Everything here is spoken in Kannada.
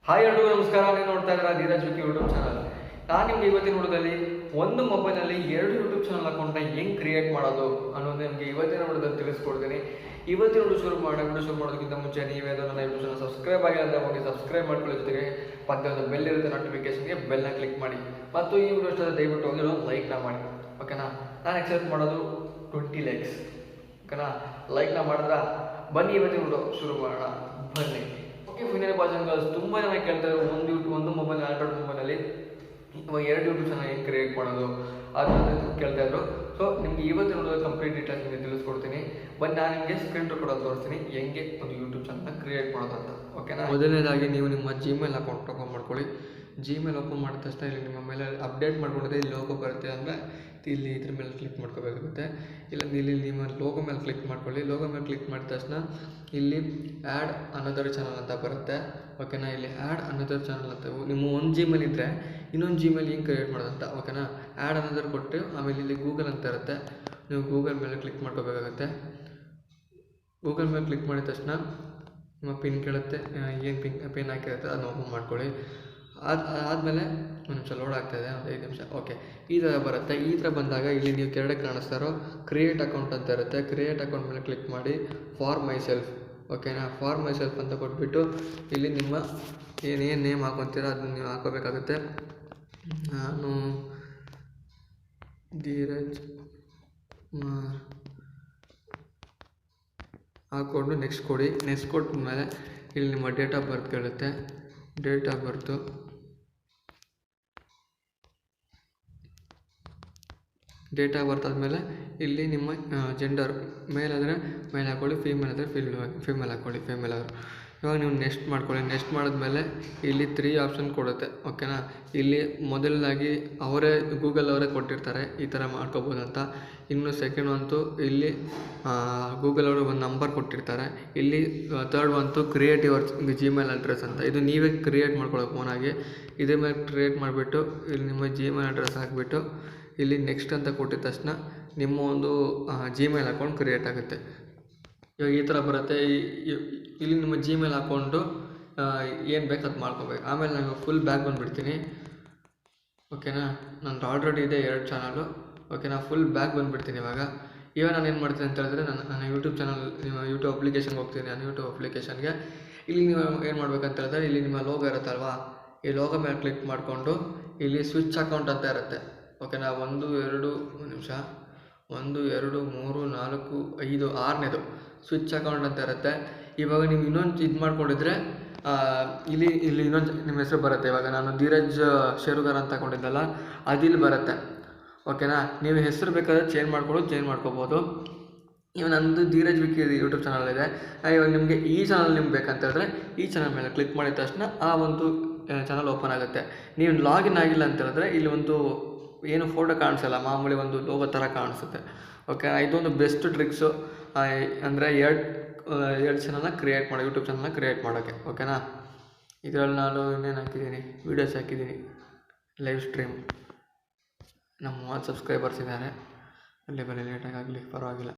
ಹಾಯ್ ಎಲ್ರಿಗೂ ನಮಸ್ಕಾರ. ನೀವು ನೋಡ್ತಾ ಇದ್ದೀರಾ ಧೀರಜ್ ವಿಕಿ ಯೂಟ್ಯೂಬ್ ಚಾನಲ್. ನಾನು ನಿಮ್ಗೆ ಇವತ್ತಿನ ನೋಡೋದಲ್ಲಿ ಒಂದು ಮೊಬೈಲಲ್ಲಿ 2 ಯೂಟ್ಯೂಬ್ ಚಾನಲ್ ಅಕೌಂಟ್ನ ಹೆಂಗೆ ಕ್ರಿಯೇಟ್ ಮಾಡೋದು ಅನ್ನೋದು ನಿಮಗೆ ಇವತ್ತಿನ ನೋಡೋದಲ್ಲಿ ತಿಳಿಸ್ಕೊಡ್ತೀನಿ. ಇವತ್ತಿನ ವಿಡಿಯೋ ಶುರು ಮಾಡೋದಕ್ಕಿಂತ ಮುಂಚೆ ನೀವೇ ನನ್ನ ಯೂಟ್ಯೂಬ್ ಚಾನಲ್ ಸಬ್ಸ್ಕ್ರೈಬ್ ಆಗಿಲ್ಲ ಅಂತ ಹೋಗಿ ಸಬ್ಸ್ಕ್ರೈಬ್ ಮಾಡ್ಕೊಳ್ಳೋ ಜೊತೆಗೆ ಪಕ್ಕದ ಬೆಲ್ ಇರುತ್ತೆ ನೋಟಿಫಿಕೇಶನ್ಗೆ ಬೆಲ್ನ ಕ್ಲಿಕ್ ಮಾಡಿ ಮತ್ತು ಈ ವಿಡಿಯೋ ಇಷ್ಟ ದಯವಿಟ್ಟು ಹೋಗಿ ಲೈಕ್ನ ಮಾಡಿ. ಓಕೆನಾ? ನಾನು ಎಕ್ಸೆಪ್ಟ್ ಮಾಡೋದು 20 ಲೈಕ್ಸ್. ಓಕೆನಾ? ಲೈಕ್ನ ಮಾಡಿದ್ರೆ ಬನ್ನಿ ಇವತ್ತಿನ ವಿಡಿಯೋ ಶುರು ಮಾಡೋಣ. ಬನ್ನಿ. ಫೈನಲ್ ಬಾಜನ್ಗಲ್ಸ್ ತುಂಬ ಜನ ಕೇಳ್ತಾರೆ, ಒಂದು ಮೊಬೈಲ್ ಆಂಡ್ರಾಯ್ಡ್ ಮೊಬೈಲಲ್ಲಿ 2 ಯೂಟ್ಯೂಬ್ ಚಾನಲ್ ಹೆಂಗೆ ಕ್ರಿಯೇಟ್ ಮಾಡೋದು ಅದನ್ನು ಕೇಳ್ತಾ ಇದ್ರು. ಸೊ ನಿಮ್ಗೆ ಇವತ್ತು ನೋಡೋದು ಕಂಪ್ಲೀಟ್ ಡೀಟೇಲ್ಸ್ ನಿಮಗೆ ತಿಳಿಸ್ಕೊಡ್ತೀನಿ. ಬಟ್ ನಾನು ನಿಮಗೆ ಸ್ಕ್ರೀನ್ ರೆಕಾರ್ಡ್ ತೋರಿಸ್ತೀನಿ ಹೆಂಗೆ ಒಂದು ಯೂಟ್ಯೂಬ್ ಚಾನಲ್ನ ಕ್ರಿಯೇಟ್ ಮಾಡೋದು ಅಂತ. ಓಕೆನಾ? ಮೊದಲನೇದಾಗಿ ನೀವು ನಿಮ್ಮ ಜಿಮೇಲ್ ಅಕೌಂಟ್ ಓಪನ್ ಮಾಡ್ಕೊಳ್ಳಿ. ಜಿಮೇಲ್ ಓಪನ್ ಮಾಡಿದ ತಕ್ಷಣ ಇಲ್ಲಿ ನಿಮ್ಮ ಮೇಲೆ ಅಪ್ಡೇಟ್ ಮಾಡ್ಕೊಂಡಿದೆ, ಇಲ್ಲಿ ಲೋಗೋ ಬರುತ್ತೆ ಅಂದರೆ ಇಲ್ಲಿ ಇದ್ರ ಮೇಲೆ ಕ್ಲಿಕ್ ಮಾಡ್ಕೋಬೇಕಾಗುತ್ತೆ. ಇಲ್ಲ ಇಲ್ಲಿ ನಿಮ್ಮ ಲೋಗೋ ಮೇಲೆ ಕ್ಲಿಕ್ ಮಾಡ್ಕೊಳ್ಳಿ. ಲೋಗೋ ಮೇಲೆ ಕ್ಲಿಕ್ ಮಾಡಿದ ತಕ್ಷಣ ಇಲ್ಲಿ ಆ್ಯಡ್ ಅನದರ್ ಚಾನಲ್ ಅಂತ ಬರುತ್ತೆ. ಓಕೆನಾ? ಇಲ್ಲಿ ಆ್ಯಡ್ ಅನದರ್ ಚಾನಲ್ ಅಂತ ನಿಮ್ಮ ಒಂದು ಜಿಮೇಲ್ ಇದ್ದರೆ ಇನ್ನೊಂದು ಜಿಮೇಲ್ ಹಿಂಗೆ ಕ್ರಿಯೇಟ್ ಮಾಡೋದಂತ. ಓಕೆನಾ? ಆ್ಯಡ್ ಅನದರ್ ಕೊಟ್ಟು ಆಮೇಲೆ ಇಲ್ಲಿ ಗೂಗಲ್ ಅಂತ ಇರುತ್ತೆ, ನೀವು ಗೂಗಲ್ ಮೇಲೆ ಕ್ಲಿಕ್ ಮಾಡ್ಕೋಬೇಕಾಗುತ್ತೆ. ಗೂಗಲ್ ಮೇಲೆ ಕ್ಲಿಕ್ ಮಾಡಿದ ತಕ್ಷಣ ನಿಮ್ಮ ಪಿನ್ ಕೇಳುತ್ತೆ, ಏನು ಪಿನ್ ಹಾಕಿರುತ್ತೆ ಅದನ್ನ ಓಪನ್ ಮಾಡ್ಕೊಳ್ಳಿ. ಆದಮೇಲೆ ಒಂದು ನಿಮಿಷ ಲೋಡ್ ಆಗ್ತಾಯಿದೆ, ಒಂದು 5 ನಿಮಿಷ. ಓಕೆ, ಈ ಥರ ಬರುತ್ತೆ. ಈ ಥರ ಬಂದಾಗ ಇಲ್ಲಿ ನೀವು ಕೆಳಗಡೆ ಕಾಣಿಸ್ತಾರೋ ಕ್ರಿಯೇಟ್ ಅಕೌಂಟ್ ಅಂತ ಇರುತ್ತೆ. ಕ್ರಿಯೇಟ್ ಅಕೌಂಟ್ ಮೇಲೆ ಕ್ಲಿಕ್ ಮಾಡಿ ಫಾರ್ ಮೈ ಸೆಲ್ಫ್. ಓಕೆನಾ? ಫಾರ್ ಮೈ ಸೆಲ್ಫ್ ಅಂತ ಕೊಟ್ಬಿಟ್ಟು ಇಲ್ಲಿ ನಿಮ್ಮ ಏನೇನು ನೇಮ್ ಹಾಕೊತೀರೋ ಅದನ್ನ ನೀವು ಹಾಕೋಬೇಕಾಗುತ್ತೆ. ನಾನು ಧೀರಜ್ ಹಾಕ್ಕೊಂಡು ನೆಕ್ಸ್ಟ್ ಕೊಡಿ. ನೆಕ್ಸ್ಟ್ ಕೊಟ್ಮೇಲೆ ಇಲ್ಲಿ ನಿಮ್ಮ ಡೇಟ್ ಆಫ್ ಬರ್ತ್ ಕೇಳುತ್ತೆ. ಡೇಟ್ ಆಫ್ ಬರ್ತು ಆದಮೇಲೆ ಇಲ್ಲಿ ನಿಮ್ಮ ಜೆಂಡರ್ ಮೇಲ್ ಆದರೆ ಮೇಲ್ ಹಾಕ್ಕೊಳ್ಳಿ, ಫೀಮೇಲ್ ಆದರೆ ಫೀಮೇಲ್ ಹಾಕ್ಕೊಳ್ಳಿ, ಫೀಮೇಲ್ ಅವರು. ಇವಾಗ ನೀವು ನೆಕ್ಸ್ಟ್ ಮಾಡ್ಕೊಳ್ಳಿ. ನೆಕ್ಸ್ಟ್ ಮಾಡಿದ್ಮೇಲೆ ಇಲ್ಲಿ 3 ಆಪ್ಷನ್ ಕೊಡುತ್ತೆ. ಓಕೆನಾ? ಇಲ್ಲಿ ಮೊದಲನೇದಾಗಿ ಗೂಗಲ್ ಅವರೇ ಕೊಟ್ಟಿರ್ತಾರೆ ಈ ಥರ ಮಾಡ್ಕೋಬೋದು ಅಂತ. ಇನ್ನು ಸೆಕೆಂಡ್ ಅಂತೂ ಇಲ್ಲಿ ಗೂಗಲ್ ಅವರು ಒಂದು ನಂಬರ್ ಕೊಟ್ಟಿರ್ತಾರೆ. ಇಲ್ಲಿ ಥರ್ಡ್ ಅಂತೂ ಕ್ರಿಯೇಟ್ ಯುವರ್ ಜಿಮೇಲ್ ಅಡ್ರೆಸ್ ಅಂತ. ಇದು ನೀವೇ ಕ್ರಿಯೇಟ್ ಮಾಡ್ಕೊಳ್ಳೋ ಫೋನಾಗಿ ಇದೇ ಮೇಲೆ ಕ್ರಿಯೇಟ್ ಮಾಡಿಬಿಟ್ಟು ಇಲ್ಲಿ ನಿಮ್ಮ ಜಿಮೇಲ್ ಅಡ್ರೆಸ್ ಹಾಕಿಬಿಟ್ಟು ಇಲ್ಲಿ ನೆಕ್ಸ್ಟ್ ಅಂತ ಕೊಟ್ಟಿದ ತಕ್ಷಣ ನಿಮ್ಮ ಒಂದು ಜಿಮೇಲ್ ಅಕೌಂಟ್ ಕ್ರಿಯೇಟ್ ಆಗುತ್ತೆ. ಇವಾಗ ಈ ಥರ ಬರುತ್ತೆ. ಇಲ್ಲಿ ನಿಮ್ಮ ಜಿಮೇಲ್ ಅಕೌಂಟು ಏನು ಬೇಕು ಅದು ಮಾಡ್ಕೋಬೇಕು. ಆಮೇಲೆ ನಾನು ಫುಲ್ ಬ್ಯಾಕ್ ಬಂದುಬಿಡ್ತೀನಿ. ಓಕೆನಾ? ನಂದು ಆಲ್ರೆಡಿ ಇದೆ 2 ಚಾನಲು. ಓಕೆನಾ? ಫುಲ್ ಬ್ಯಾಕ್ ಬಂದುಬಿಡ್ತೀನಿ. ಇವಾಗ ನಾನು ಏನು ಮಾಡ್ತೀನಿ ಅಂತ ಹೇಳಿದ್ರೆ ನನ್ನ ಯೂಟ್ಯೂಬ್ ಚಾನಲ್ ಯೂಟ್ಯೂಬ್ ಅಪ್ಲಿಕೇಶನ್ಗೆ ಹೋಗ್ತೀನಿ. ನಾನು ಯೂಟ್ಯೂಬ್ ಅಪ್ಲಿಕೇಶನ್ಗೆ ಇಲ್ಲಿ ನೀವು ಏನು ಮಾಡ್ಬೇಕಂತ ಹೇಳಿದ್ರೆ ಇಲ್ಲಿ ನಿಮ್ಮ ಲೋಗೋ ಇರುತ್ತಲ್ವಾ, ಈ ಲೋಗೋ ಮೇಲೆ ಕ್ಲಿಕ್ ಮಾಡಿಕೊಂಡು ಇಲ್ಲಿ ಸ್ವಿಚ್ ಅಕೌಂಟ್ ಅಂತ ಇರುತ್ತೆ. ಓಕೆನಾ? 1 2 ನಿಮಿಷ 1 2 3 4 5 6ನೇದು ಸ್ವಿಚ್ ಅಕೌಂಟ್ ಅಂತ ಇರುತ್ತೆ. ಇವಾಗ ನೀವು ಇನ್ನೊಂದು ಇದು ಮಾಡ್ಕೊಂಡಿದ್ರೆ ಇಲ್ಲಿ ಇನ್ನೊಂದು ನಿಮ್ಮ ಹೆಸರು ಬರುತ್ತೆ. ಇವಾಗ ನಾನು ಧೀರಜ್ ಶೇರುಗಾರ್ ಅಂತ ಹಾಕೊಂಡಿದ್ದಲ್ಲ, ಅದಿಲ್ಲಿ ಬರುತ್ತೆ. ಓಕೆನಾ? ನೀವು ಹೆಸರು ಬೇಕಾದ್ರೆ ಚೇಂಜ್ ಮಾಡ್ಕೋಬೋದು. ಇವಾಗ ನಂದು ಧೀರಜ್ ವಿಕಿ ಯೂಟ್ಯೂಬ್ ಚಾನಲ್ ಇದೆ. ಇವಾಗ ನಿಮಗೆ ಈ ಚಾನಲ್ ನಿಮ್ಗೆ ಬೇಕಂತ ಹೇಳಿದ್ರೆ ಈ ಚಾನಲ್ ಮೇಲೆ ಕ್ಲಿಕ್ ಮಾಡಿದ ತಕ್ಷಣ ಆ ಒಂದು ಚಾನಲ್ ಓಪನ್ ಆಗುತ್ತೆ. ನೀವು ಲಾಗಿನ್ ಆಗಿಲ್ಲ ಅಂತ ಹೇಳಿದ್ರೆ ಇಲ್ಲಿ ಒಂದು ಏನು ಫೋಟೋ ಕಾಣಿಸಲ್ಲ, ಮಾಮೂಲಿ ಒಂದು ಲೋಗೋ ಥರ ಕಾಣಿಸುತ್ತೆ. ಓಕೆ, ಇದೊಂದು ಬೆಸ್ಟ್ ಟ್ರಿಕ್ಸು ಅಂದರೆ ಎರಡು ಚಾನಲ್ನ ಯೂಟ್ಯೂಬ್ ಚಾನಲ್ನ ಕ್ರಿಯೇಟ್ ಮಾಡೋಕ್ಕೆ. ಓಕೆನಾ? ಇದರಲ್ಲಿ ನಾನು ಇನ್ನೇನು ಹಾಕಿದ್ದೀನಿ, ವೀಡಿಯೋಸ್ ಹಾಕಿದ್ದೀನಿ, ಲೈವ್ ಸ್ಟ್ರೀಮ್. ನಮ್ಮ 30 ಸಬ್ಸ್ಕ್ರೈಬರ್ಸ್ ಇದ್ದಾರೆ. ಅಲ್ಲಿ ಲೇಟಾಗಿ ಆಗಲಿ ಪರವಾಗಿಲ್ಲ.